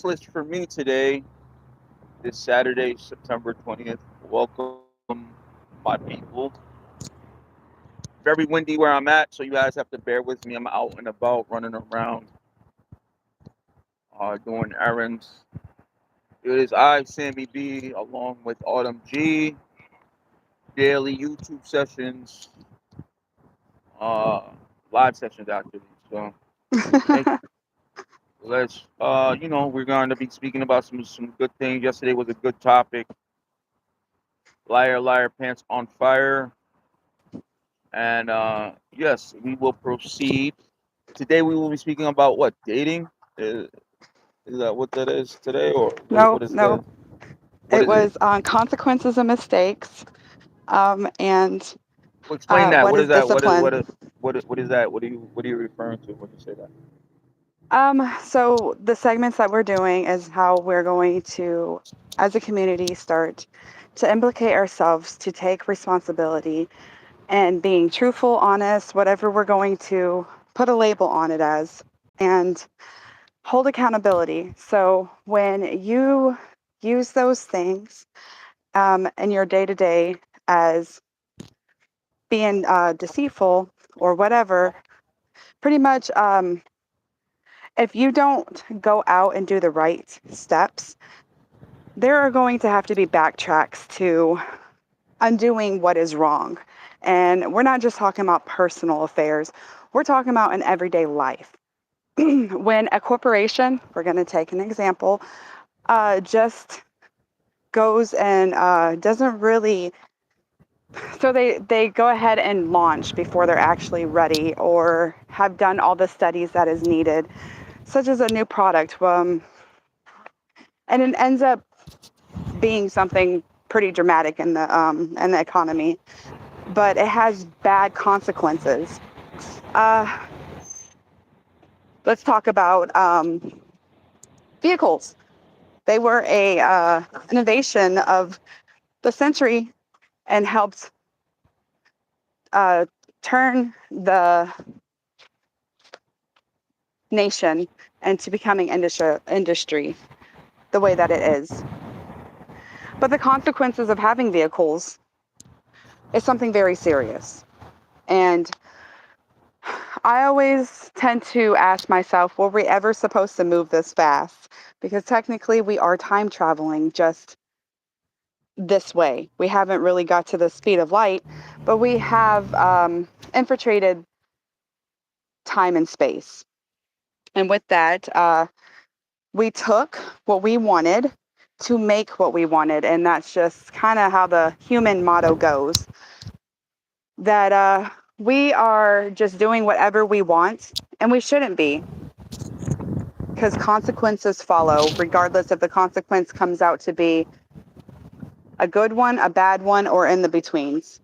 list for me today, this Saturday, September 20th. Welcome, my people. Very windy where I'm at, so you guys have to bear with me. I'm out and about, running around, doing errands. It is I, Sammy B, along with Autumn G, daily YouTube sessions, uh, live sessions actually. So thank you. We're going to be speaking about some good things. Yesterday was a good topic. Liar, liar, pants on fire. And yes, we will proceed. Today we will be speaking about what? Dating? Is that what that is today, or No, what is no. the what It is it? was on consequences of mistakes, and Well, explain that. what What is is that? discipline. What is that? What are you referring to when you say that? So the segments that we're doing is how we're going to, as a community, start to implicate ourselves to take responsibility and being truthful, honest, whatever we're going to put a label on it as, and hold accountability. So when you use those things in your day to day as being deceitful or whatever, pretty much if you don't go out and do the right steps, there are going to have to be backtracks to undoing what is wrong. And we're not just talking about personal affairs, we're talking about in everyday life. When a corporation, we're going to take an example, just goes and doesn't really, so they go ahead and launch before they're actually ready or have done all the studies that is needed, such as a new product, and it ends up being something pretty dramatic in the economy, but it has bad consequences. Uh, let's talk about vehicles. They were a innovation of the century and helped uh, turn the nation into becoming industry the way that it is. But the consequences of having vehicles is something very serious. And I always tend to ask myself, were we ever supposed to move this fast? Because technically we are time traveling just this way. We haven't really got to the speed of light, but we have infiltrated time and space. And with that, we took what we wanted to make what we wanted. And that's just kind of how the human motto goes, that we are just doing whatever we want, and we shouldn't be, because consequences follow, regardless if the consequence comes out to be a good one, a bad one, or in the betweens.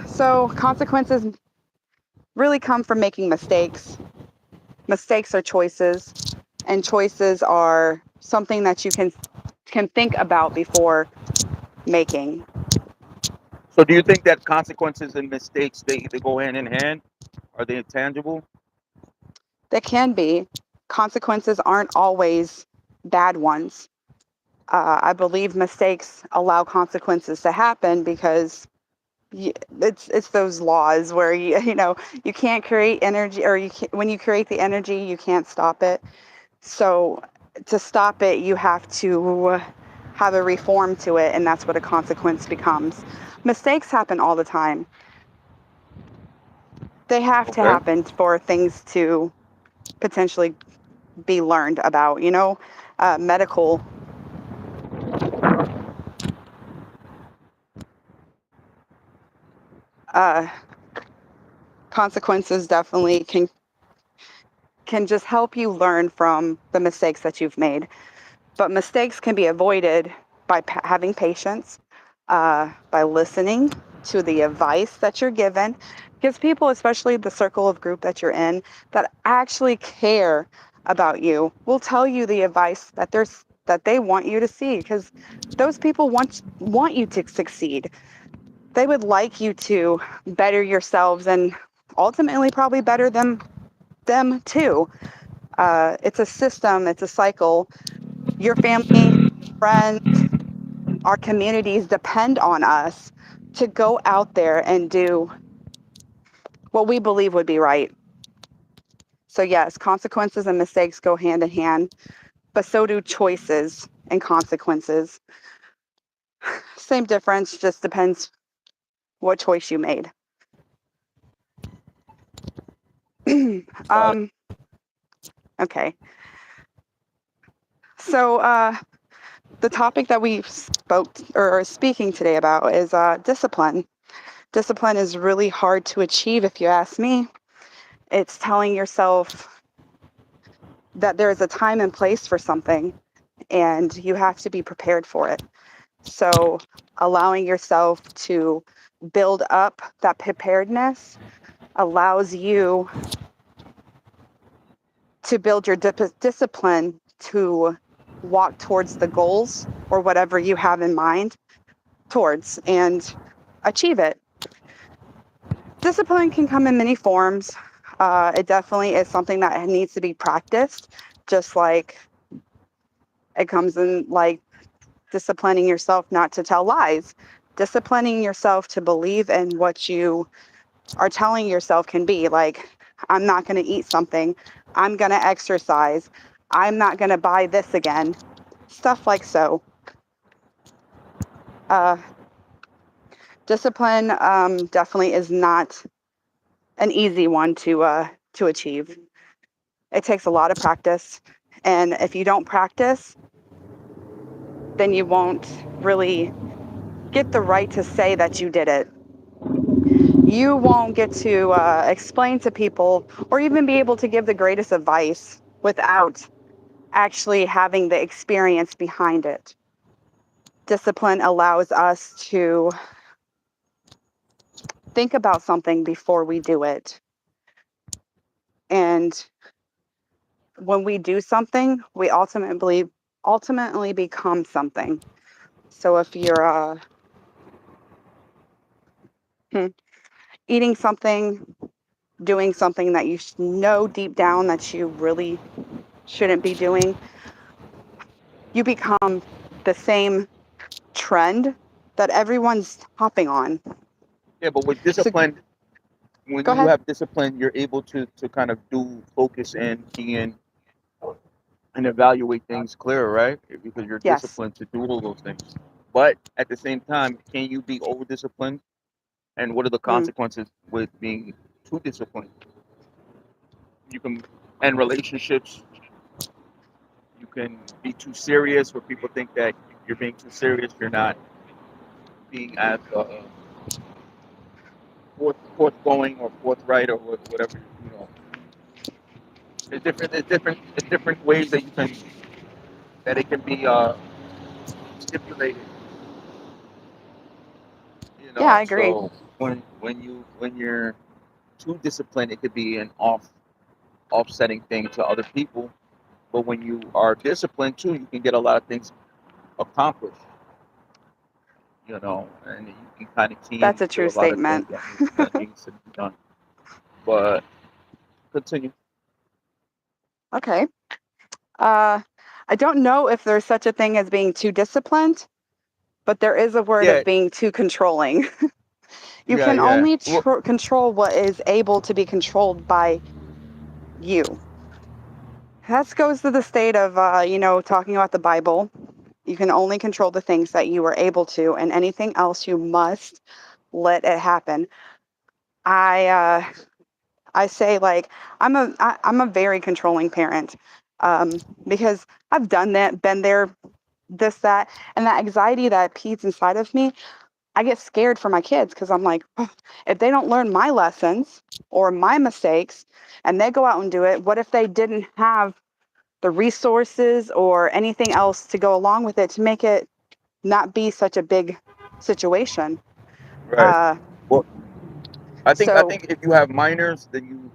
So consequences really come from making mistakes. Mistakes are choices, and choices are something that you can think about before making. So, do you think that consequences and mistakes they go hand in hand? Are they intangible? They can be. Consequences aren't always bad ones. I believe mistakes allow consequences to happen because it's those laws where you can't create energy, or when you create the energy you can't stop it. So to stop it you have to have a reform to it, and that's what a consequence becomes. Mistakes happen all the time. They have to Okay. happen for things to potentially be learned about, medical uh, consequences definitely can just help you learn from the mistakes that you've made. But mistakes can be avoided by having patience, by listening to the advice that you're given. Because people, especially the circle of group that you're in, that actually care about you, will tell you the advice that they want you to see. Because those people want you to succeed. They would like you to better yourselves and ultimately probably better them too. It's a system, it's a cycle. Your family, friends, our communities depend on us to go out there and do what we believe would be right. So, yes, consequences and mistakes go hand in hand, but so do choices and consequences. Same difference, just depends what choice you made. Got it. um, okay. So, the topic that we spoke or are speaking today about is discipline. Discipline is really hard to achieve, if you ask me. It's telling yourself that there is a time and place for something, and you have to be prepared for it. So, allowing yourself to build up that preparedness allows you to build your discipline to walk towards the goals or whatever you have in mind towards and achieve it. Discipline can come in many forms. It definitely is something that needs to be practiced, just like it comes in like disciplining yourself not to tell lies, disciplining yourself to believe in what you are telling yourself can be. Like, I'm not going to eat something, I'm going to exercise, I'm not going to buy this again. Stuff like so. Uh, Discipline definitely is not an easy one to achieve. It takes a lot of practice, and if you don't practice, then you won't really get the right to say that you did it. You won't get to explain to people or even be able to give the greatest advice without actually having the experience behind it. Discipline allows us to think about something before we do it. And when we do something, we ultimately become something. So if you're hmm, eating something, doing something that you know deep down that you really shouldn't be doing, you become the same trend that everyone's hopping on. Yeah, but with So discipline, when go you ahead. have discipline, you're able to kind of do focus and key in and evaluate things clearer, right? Because you're Yes, disciplined to do all those things. But at the same time, can you be over disciplined? And what are the mm, consequences with being too disciplined? You can end relationships. You can be too serious, where people think that you're being too serious. You're not being as forthgoing or forthright or whatever. You know, there's different ways that you can that it can be stipulated. You yeah, I know, agree. so when you're too disciplined, it could be an offsetting thing to other people. But when you are disciplined too, you can get a lot of things accomplished. You know, and you can kind of key That's a into true a lot of things statement. that needs to be done. But continue. Okay. Uh, I don't know if there's such a thing as being too disciplined, but there is a word Yeah, of being too controlling. You yeah, can yeah. only Well, control what is able to be controlled by you. That goes to the state of, talking about the Bible. You can only control the things that you are able to, and anything else you must let it happen. I I say like I'm a very controlling parent, because I've done that, been there, this that, and that anxiety that peeds inside of me. I get scared for my kids because I'm like, "Oh, if they don't learn my lessons or my mistakes, and they go out and do it, what if they didn't have the resources or anything else to go along with it to make it not be such a big situation?" right. Uh, Well, I so think if you have minors, then you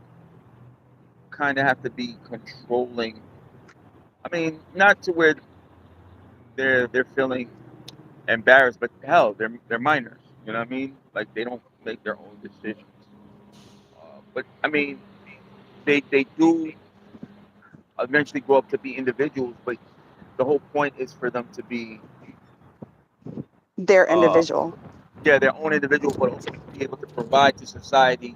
kind of have to be controlling. I mean, not to where they're feeling embarrassed, but hell, they're minors. You know what I mean? Like they don't make their own decisions. But I mean, they do eventually grow up to be individuals. But the whole point is for them to be, They're uh, individual. yeah, their own individual, but also be able to provide to society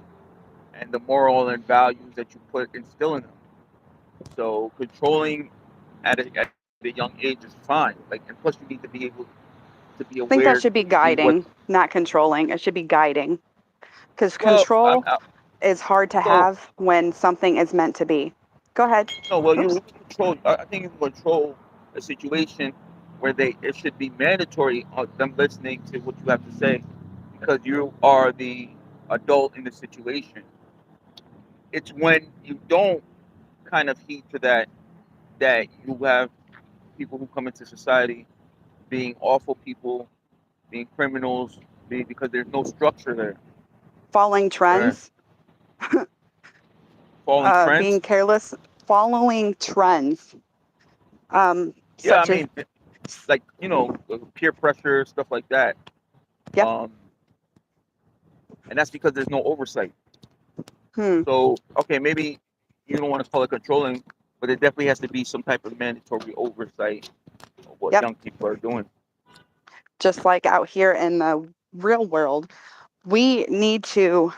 and the moral and values that you put instill in them. So controlling at a young age is fine. Like, and plus you need to be able to be I think aware that to should be see what. guiding, not controlling. It should be guiding because Well, control is hard to so have when something is meant to be. Go ahead. no, well, you Oops. can control. I think you can control a situation where they it should be mandatory on them listening to what you have to say because you are the adult in the situation. It's when you don't kind of heed to that you have people who come into society being awful people, being criminals, because there's no structure there. Following Right. trends, Falling being trends. careless, following trends, Yeah, I such as, mean, like peer pressure, stuff like that. yep. Um, and that's because there's no oversight. Hmm. So, okay, maybe you don't want to call it controlling, but there definitely has to be some type of mandatory oversight of what Yep. young people are doing. Just like out here in the real world, we need to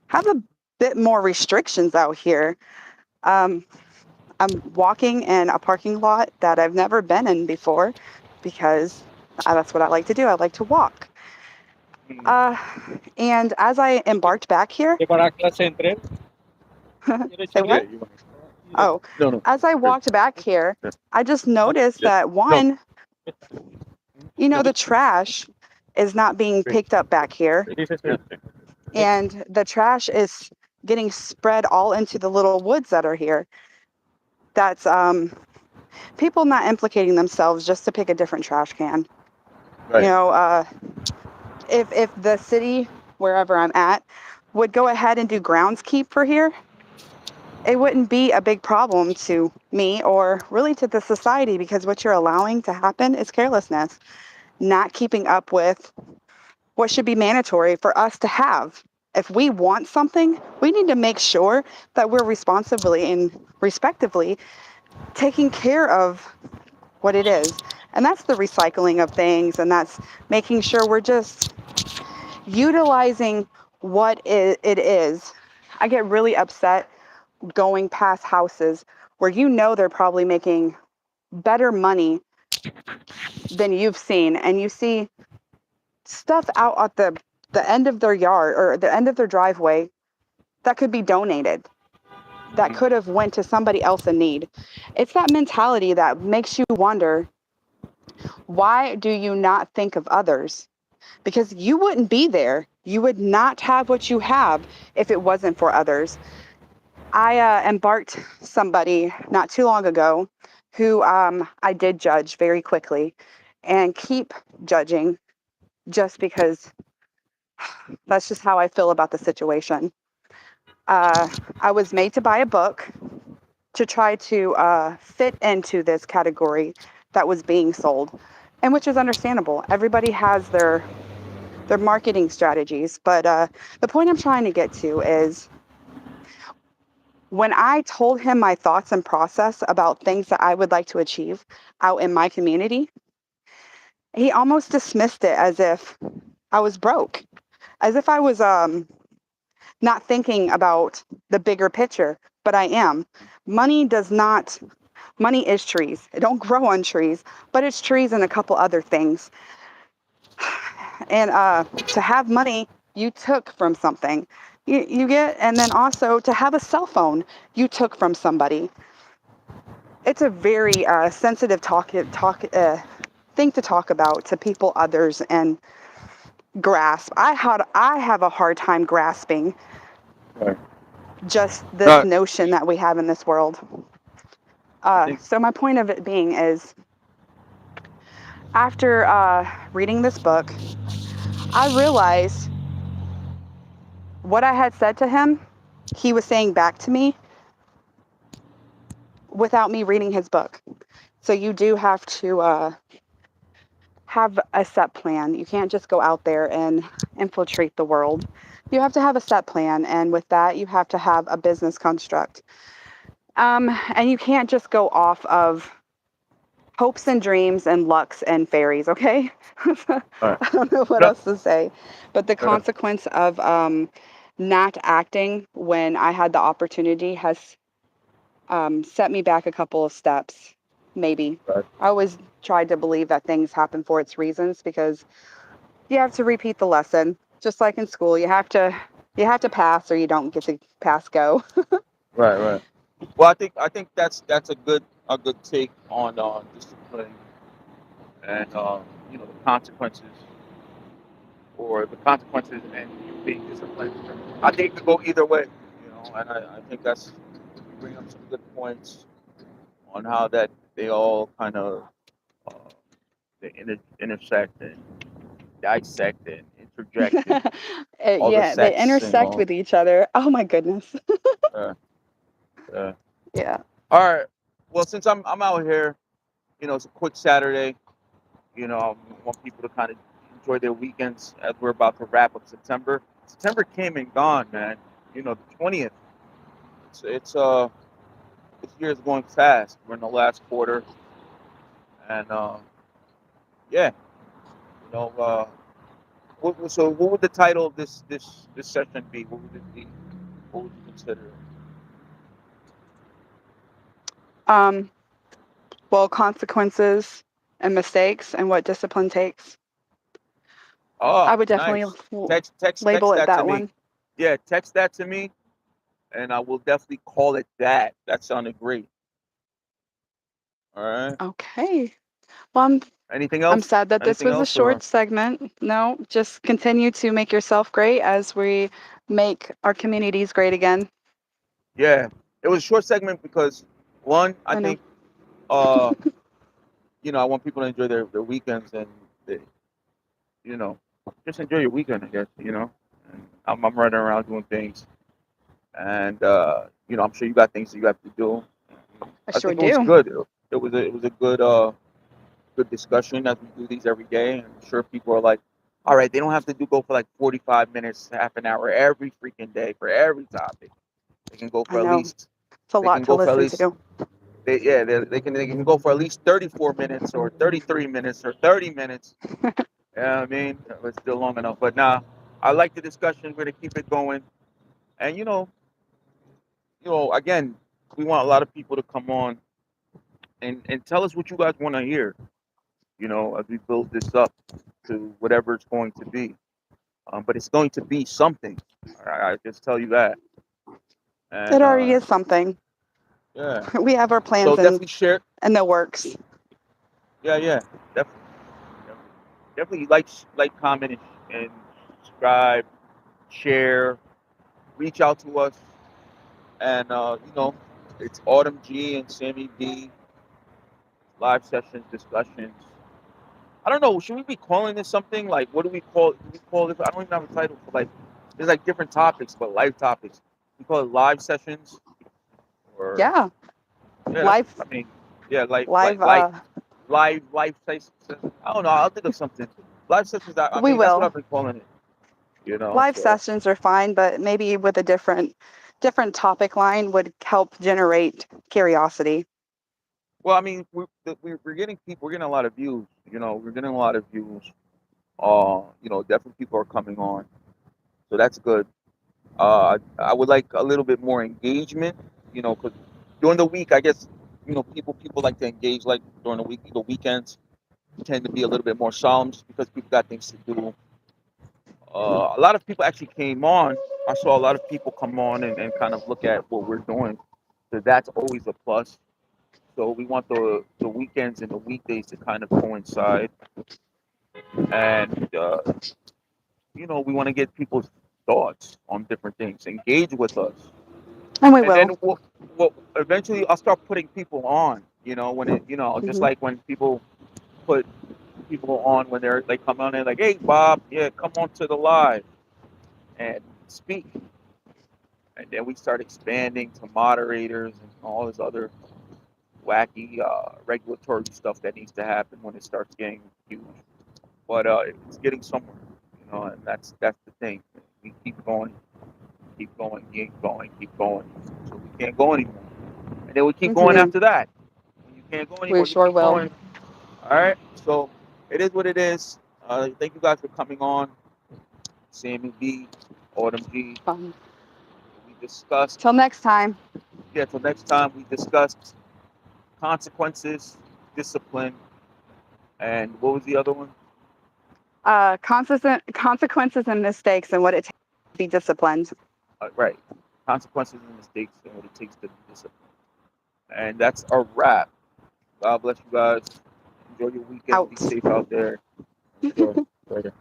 have a bit more restrictions out here. Um, I'm walking in a parking lot that I've never been in before because that's what I like to do. I like to walk. Mm. Uh, and as I embarked back here, Para clase entre él, quiero say Yeah, what? echarle. you want Oh, no, no, as I good. walked back here, Yeah, I just noticed yeah, that no, one, no, the trash is not being great. picked up back here, Dice, Yeah, and the trash is getting spread all into the little woods that are here. That's people not implicating themselves just to pick a different trash can. You right. know, if the city wherever I'm at would go ahead and do groundskeep for here, it wouldn't be a big problem to me or really to the society because what you're allowing to happen is carelessness, not keeping up with what should be mandatory for us to have. If we want something, we need to make sure that we're responsibly and respectively taking care of what it is. And that's the recycling of things, and that's making sure we're just utilizing what it is. I get really upset going past houses where they're probably making better money than you've seen, and you see stuff out at the end of their yard or the end of their driveway that could be donated, that Mm. could have went to somebody else in need. It's that mentality that makes you wonder, why do you not think of others? Because you wouldn't be there. You would not have what you have if it wasn't for others. I embarked somebody not too long ago who I did judge very quickly and keep judging just because that's just how I feel about the situation. I was made to buy a book to try to fit into this category that was being sold, and which is understandable. Everybody has their marketing strategies, but the point I'm trying to get to is when I told him my thoughts and process about things that I would like to achieve out in my community, he almost dismissed it as if I was broke, as if I was not thinking about the bigger picture, but I am. Money does not, money is trees. It don't grow on trees, but it's trees and a couple other things. And to have money, you took from something. You get, and then also to have a cell phone, you took from somebody. It's a very sensitive thing to talk about to people, others, and grasp. I have a hard time grasping Right. just this No, notion that we have in this world. I think. So my point of it being is, after reading this book, I realized what I had said to him, he was saying back to me without me reading his book. So you do have to have a set plan. You can't just go out there and infiltrate the world. You have to have a set plan. And with that, you have to have a business construct. And you can't just go off of hopes and dreams and lucks and fairies, okay? I All right. don't know what No. else to say. But the consequence of not acting when I had the opportunity has set me back a couple of steps, maybe. Right. I always tried to believe that things happen for its reasons because you have to repeat the lesson. Just like in school, you have to pass or you don't get to pass go. Right. Right. Well, I think that's a good take on discipline and the consequences or the consequences and you being disciplined. I think it could go either way, and I think that's you bring up some good points on how that they all kind of uh, they intersect and dissect and interject and all the Yeah, they sex and intersect all. with each other. Oh my goodness. Uh, uh. Yeah. All right. Well, since I'm out here, it's a quick Saturday. I want people to kind of enjoy their weekends as we're about to wrap up September. September came and gone, man. The 20th. It's this year is going fast. We're in the last quarter, and yeah, you know. So what would the title of this session be? What would it be? What would you consider? Um, well, consequences and mistakes and what discipline takes. Oh, I would definitely nice. Text label text it that to that me. one. Yeah, text that to me, and I will definitely call it that. That sounded great. All right. Okay. Well, Anything I'm else? sad that this Anything was a else? short Or segment. No, just continue to make yourself great as we make our communities great again. yeah, it was a short segment because one, I I know. think, I want people to enjoy their weekends and they, you know, just enjoy your weekend. I guess And I'm running around doing things, and I'm sure you got things that you have to do. I I sure think it was do. good. It was a good discussion as we do these every day. And I'm sure people are like, all right, they don't have to go for like 45 minutes, half an hour every freaking day for every topic. They can go I for at know. least It's a they lot can to go for at listen least to. they can go for at least 34 minutes or 33 minutes or 30 minutes. Yeah, I mean, it's still long enough. But now, I like the discussion. We're gonna keep it going. And again, we want a lot of people to come on and tell us what you guys want to hear. As we build this up to whatever it's going to be. But it's going to be something. I just tell you that. It And already is something. yeah, We have our so plans definitely share. in the works. Yeah, yeah, definitely, definitely, definitely like, comment, and subscribe, share, reach out to us, and it's Autumn G and Sammy B live sessions, discussions. I don't know. Should we be calling this something like what do we call? Do we call it? I don't even have a title for like. There's like different topics, but live topics. We call it live sessions, or Yeah. yeah, that's. Live, I mean, yeah, like live, live sessions. I don't know. I'll think of something. Live sessions. I we mean, that's what will. I've been calling it. Live So sessions are fine, but maybe with a different topic line would help generate curiosity. well, I mean, we're getting people. We're getting a lot of views. We're getting a lot of views. Definitely people are coming on, so that's good. I would like a little bit more engagement. Because during the week, I guess people like to engage. Like during the week, the weekends tend to be a little bit more solemn, just because people got things to do. A lot of people actually came on. I saw a lot of people come on and kind of look at what we're doing. So that's always a plus. So we want the weekends and the weekdays to kind of coincide, and we want to get people's thoughts on different things. Engage with us, And we and then will. we'll eventually I'll start putting people on. When it just Hmm. like when people put people on when they come on and like, hey Bob, yeah, come on to the live and speak, and then we start expanding to moderators and all this other wacky regulatory stuff that needs to happen when it starts getting huge. But it's getting somewhere, and that's the thing. We keep going, keep going, keep going, keep going. So we can't go anymore. And then we keep going Mhm. after that. When you can't go We anymore, you sure keep will. going. All right. So it is what it is. Thank you guys for coming on. Sammy B, Autumn G. Fun. We discussed. Till next time. Yeah. Till next time, we discussed consequences, discipline, and what was the other one? Consistent consequences and mistakes and what it takes to be disciplined. Right. Consequences and mistakes and what it takes to be disciplined. And that's a wrap. God bless you guys. Enjoy your weekend. Be Out. safe out there. Enjoy. Later.